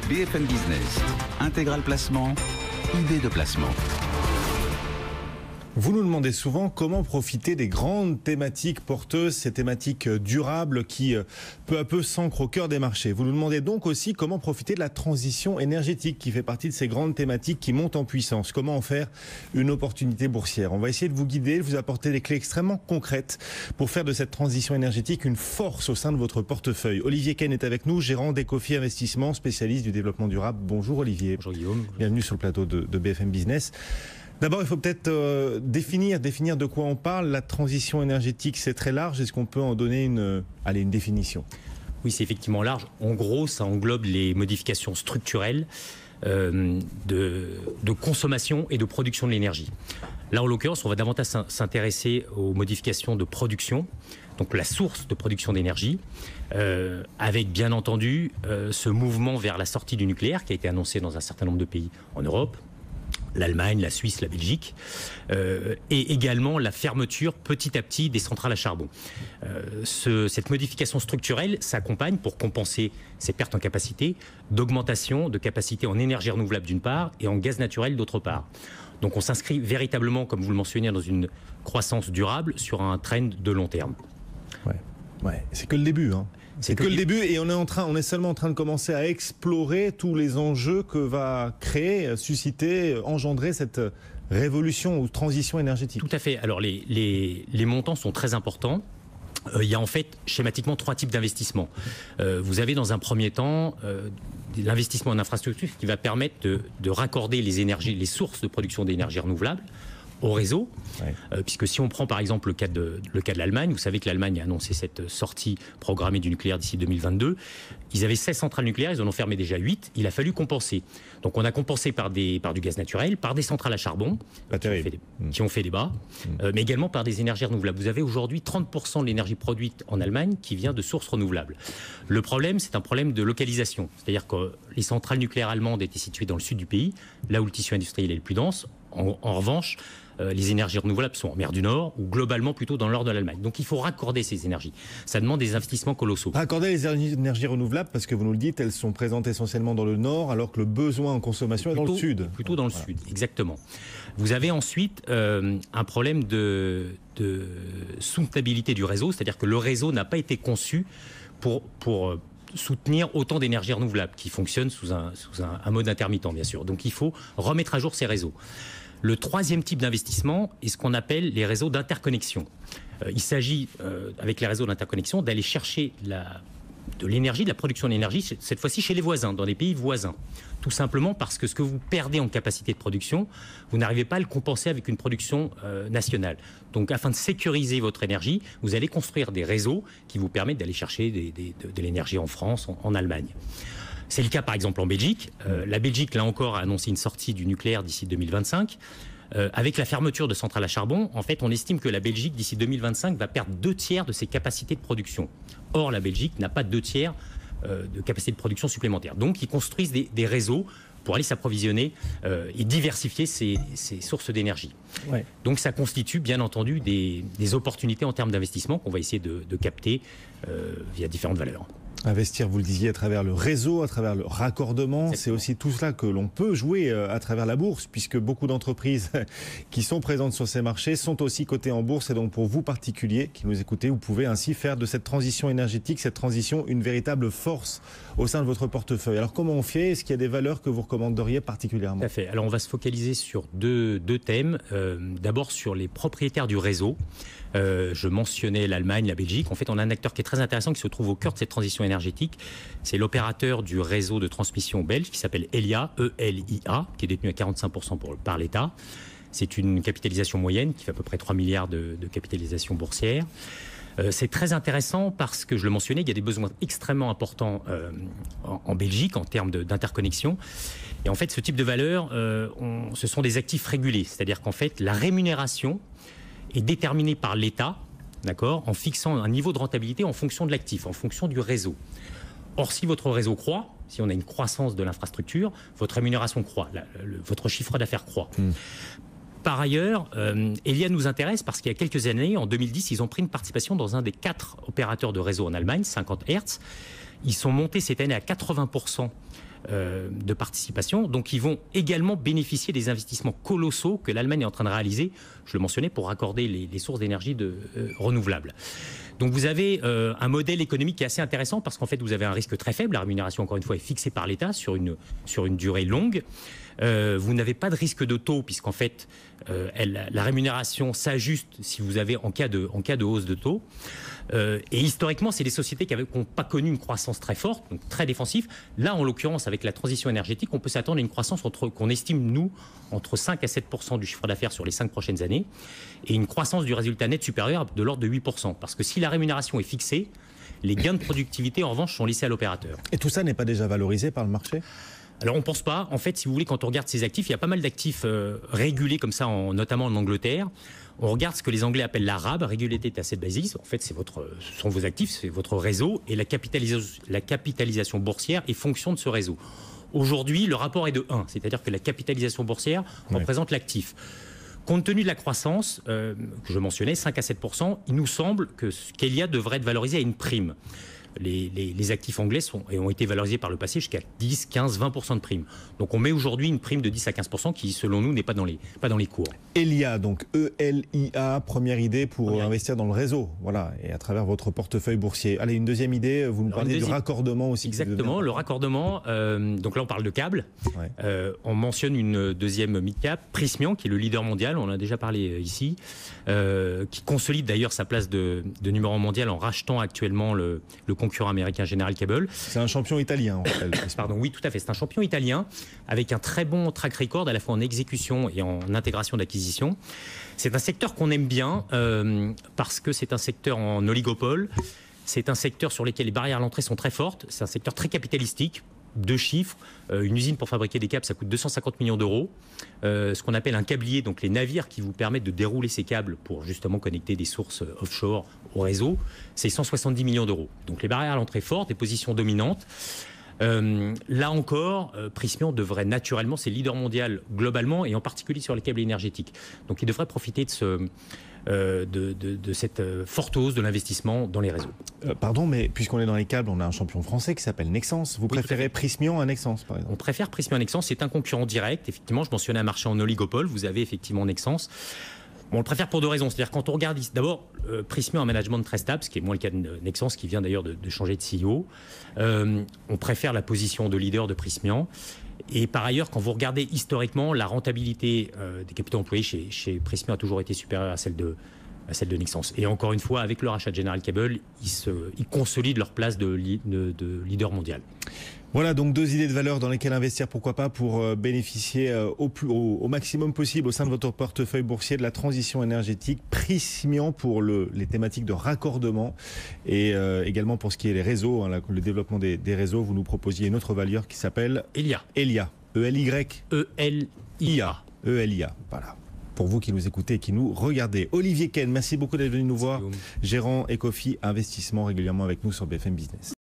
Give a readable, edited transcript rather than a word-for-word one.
BFM Business, Intégral Placement, idée de placement. Vous nous demandez souvent comment profiter des grandes thématiques porteuses, ces thématiques durables qui peu à peu s'ancrent au cœur des marchés. Vous nous demandez donc aussi comment profiter de la transition énergétique qui fait partie de ces grandes thématiques qui montent en puissance. Comment en faire une opportunité boursière. On va essayer de vous guider, de vous apporter des clés extrêmement concrètes pour faire de cette transition énergétique une force au sein de votre portefeuille. Olivier Ken est avec nous, gérant d'Ecofi Investissement, spécialiste du développement durable. Bonjour Olivier. Bonjour Guillaume. Bienvenue sur le plateau de BFM Business. D'abord, il faut peut-être définir de quoi on parle. La transition énergétique, c'est très large. Est-ce qu'on peut en donner une définition ? Oui, c'est effectivement large. En gros, ça englobe les modifications structurelles de consommation et de production de l'énergie. Là, en l'occurrence, on va davantage s'intéresser aux modifications de production, donc la source de production d'énergie, avec bien entendu ce mouvement vers la sortie du nucléaire qui a été annoncé dans un certain nombre de pays en Europe, l'Allemagne, la Suisse, la Belgique, et également la fermeture petit à petit des centrales à charbon. Cette modification structurelle s'accompagne, pour compenser ces pertes en capacité, d'augmentation de capacité en énergie renouvelable d'une part et en gaz naturel d'autre part. Donc on s'inscrit véritablement, comme vous le mentionniez, dans une croissance durable sur un trend de long terme. Ouais, c'est que le début, hein. C'est que le début et on est seulement en train de commencer à explorer tous les enjeux que va créer, susciter, engendrer cette révolution ou transition énergétique. Tout à fait. Alors les montants sont très importants. Il y a en fait schématiquement 3 types d'investissements. Vous avez dans un premier temps l'investissement en infrastructure qui va permettre de raccorder les sources de production d'énergie renouvelable au réseau, puisque si on prend par exemple le cas de l'Allemagne, vous savez que l'Allemagne a annoncé cette sortie programmée du nucléaire d'ici 2022. Ils avaient 16 centrales nucléaires, ils en ont fermé déjà 8. Il a fallu compenser. Donc on a compensé par du gaz naturel, par des centrales à charbon qui ont fait débat, mais également par des énergies renouvelables. Vous avez aujourd'hui 30% de l'énergie produite en Allemagne qui vient de sources renouvelables. Le problème, c'est un problème de localisation. C'est-à-dire que les centrales nucléaires allemandes étaient situées dans le sud du pays, là où le tissu industriel est le plus dense. En revanche, les énergies renouvelables sont en mer du Nord ou globalement plutôt dans le nord de l'Allemagne. Donc il faut raccorder ces énergies. Ça demande des investissements colossaux. Raccorder les énergies renouvelables, parce que vous nous le dites, elles sont présentes essentiellement dans le nord, alors que le besoin en consommation est dans le sud. Plutôt dans le sud, exactement. Vous avez ensuite un problème de soutenabilité du réseau, c'est-à-dire que le réseau n'a pas été conçu pour soutenir autant d'énergie renouvelable qui fonctionne sous un mode intermittent, bien sûr. Donc il faut remettre à jour ces réseaux. Le troisième type d'investissement est ce qu'on appelle les réseaux d'interconnexion. Il s'agit, avec les réseaux d'interconnexion, d'aller chercher de l'énergie, de la production d'énergie, cette fois-ci chez les voisins, dans des pays voisins. Tout simplement parce que ce que vous perdez en capacité de production, vous n'arrivez pas à le compenser avec une production nationale. Donc afin de sécuriser votre énergie, vous allez construire des réseaux qui vous permettent d'aller chercher de l'énergie en France, en Allemagne. C'est le cas par exemple en Belgique. La Belgique, là encore, a annoncé une sortie du nucléaire d'ici 2025. Avec la fermeture de centrales à charbon, en fait, on estime que la Belgique, d'ici 2025, va perdre 2/3 de ses capacités de production. Or, la Belgique n'a pas 2/3 de capacité de production supplémentaire. Donc, ils construisent des réseaux pour aller s'approvisionner et diversifier ces sources d'énergie. Ouais. Donc, ça constitue, bien entendu, des opportunités en termes d'investissement qu'on va essayer de capter via différentes valeurs. Investir, vous le disiez, à travers le réseau, à travers le raccordement, c'est aussi tout cela que l'on peut jouer à travers la bourse, puisque beaucoup d'entreprises qui sont présentes sur ces marchés sont aussi cotées en bourse. Et donc pour vous particuliers qui nous écoutez, vous pouvez ainsi faire de cette transition énergétique, cette transition, une véritable force au sein de votre portefeuille. Alors comment on fait ? Est-ce qu'il y a des valeurs que vous recommanderiez particulièrement ? Tout à fait. Alors on va se focaliser sur deux thèmes. D'abord sur les propriétaires du réseau. Je mentionnais l'Allemagne, la Belgique. En fait, on a un acteur qui est très intéressant, qui se trouve au cœur de cette transition énergétique. C'est l'opérateur du réseau de transmission belge qui s'appelle Elia, E-L-I-A, qui est détenu à 45% par l'État. C'est une capitalisation moyenne qui fait à peu près 3 milliards de capitalisation boursière. C'est très intéressant parce que, je le mentionnais, il y a des besoins extrêmement importants en Belgique en termes d'interconnexion. Et en fait, ce type de valeur, ce sont des actifs régulés. C'est-à-dire qu'en fait, la rémunération est déterminée par l'État, d'accord, en fixant un niveau de rentabilité en fonction de l'actif, en fonction du réseau. Or, si votre réseau croît, si on a une croissance de l'infrastructure, votre rémunération croît, votre chiffre d'affaires croît. Par ailleurs, Elia nous intéresse parce qu'il y a quelques années, en 2010, ils ont pris une participation dans un des 4 opérateurs de réseau en Allemagne, 50 Hertz. Ils sont montés cette année à 80% de participation. Donc ils vont également bénéficier des investissements colossaux que l'Allemagne est en train de réaliser, je le mentionnais, pour raccorder les sources d'énergie renouvelables. Donc vous avez un modèle économique qui est assez intéressant parce qu'en fait vous avez un risque très faible. La rémunération, encore une fois, est fixée par l'État sur une durée longue. Vous n'avez pas de risque de taux puisqu'en fait la rémunération s'ajuste si vous avez en cas de hausse de taux. Et historiquement, c'est des sociétés qui n'ont pas connu une croissance très forte, donc très défensive. Là, en l'occurrence, avec la transition énergétique, on peut s'attendre à une croissance qu'on estime, nous, entre 5 à 7% du chiffre d'affaires sur les 5 prochaines années, et une croissance du résultat net supérieur de l'ordre de 8%. Parce que si la rémunération est fixée, les gains de productivité, en revanche, sont laissés à l'opérateur. Et tout ça n'est pas déjà valorisé par le marché ? Alors on ne pense pas. En fait, si vous voulez, quand on regarde ces actifs, il y a pas mal d'actifs régulés comme ça, notamment en Angleterre. On regarde ce que les Anglais appellent la RAB, Regulated Asset Basis. En fait, ce sont vos actifs, c'est votre réseau. Et la capitalisation boursière est fonction de ce réseau. Aujourd'hui, le rapport est de 1, c'est-à-dire que la capitalisation boursière représente l'actif. Compte tenu de la croissance, que je mentionnais, 5 à 7%, il nous semble que Kelia devrait être valorisé à une prime. Les actifs anglais ont été valorisés par le passé jusqu'à 10, 15, 20% de prime. Donc on met aujourd'hui une prime de 10 à 15% qui, selon nous, n'est pas dans les cours. Elia, donc E-L-I-A, première idée pour investir dans le réseau, voilà, et à travers votre portefeuille boursier. Allez, une deuxième idée, vous nous parlez du raccordement aussi. Exactement, le raccordement, donc là on parle de câbles. On mentionne une deuxième mid-cap, Prysmian, qui est le leader mondial, on en a déjà parlé ici, qui consolide d'ailleurs sa place de numéro 1 mondial en rachetant actuellement le concurrent américain General Cable. C'est un champion italien, en fait. Pardon, oui, tout à fait. C'est un champion italien avec un très bon track record à la fois en exécution et en intégration d'acquisition. C'est un secteur qu'on aime bien parce que c'est un secteur en oligopole. C'est un secteur sur lequel les barrières à l'entrée sont très fortes. C'est un secteur très capitalistique. 2 chiffres, une usine pour fabriquer des câbles, ça coûte 250 millions d'euros. Ce qu'on appelle un câblier, donc les navires qui vous permettent de dérouler ces câbles pour justement connecter des sources offshore au réseau, c'est 170 millions d'euros. Donc les barrières à l'entrée fortes, des positions dominantes. Là encore, Prysmian devrait naturellement, c'est leader mondial globalement et en particulier sur les câbles énergétiques. Donc il devrait profiter de cette forte hausse de l'investissement dans les réseaux. Pardon, mais puisqu'on est dans les câbles, on a un champion français qui s'appelle Nexans. Vous préférez Prysmian à Nexans, par exemple? On préfère Prysmian à Nexans. C'est un concurrent direct. Effectivement, je mentionnais un marché en oligopole. Vous avez effectivement Nexans. On le préfère pour 2 raisons. C'est-à-dire quand on regarde ici, d'abord, Prysmian a un management très stable, ce qui est moins le cas de Nexans, qui vient d'ailleurs de changer de CEO. On préfère la position de leader de Prysmian. Et par ailleurs, quand vous regardez historiquement, la rentabilité des capitaux employés chez Prysmian a toujours été supérieure à celle de Nexans. Et encore une fois, avec le rachat de General Cable, ils consolident leur place de leader mondial. Voilà donc 2 idées de valeur dans lesquelles investir, pourquoi pas, pour bénéficier au maximum possible au sein de votre portefeuille boursier de la transition énergétique. Prysmian pour les thématiques de raccordement et également pour ce qui est les réseaux, le développement des réseaux. Vous nous proposiez une autre valeur qui s'appelle Elia. E-L-Y. E-L-I-A. E-L-I-A, voilà. Pour vous qui nous écoutez et qui nous regardez. Olivier Ken, merci beaucoup d'être venu nous voir. Gérant Ecofi Investissement, régulièrement avec nous sur BFM Business.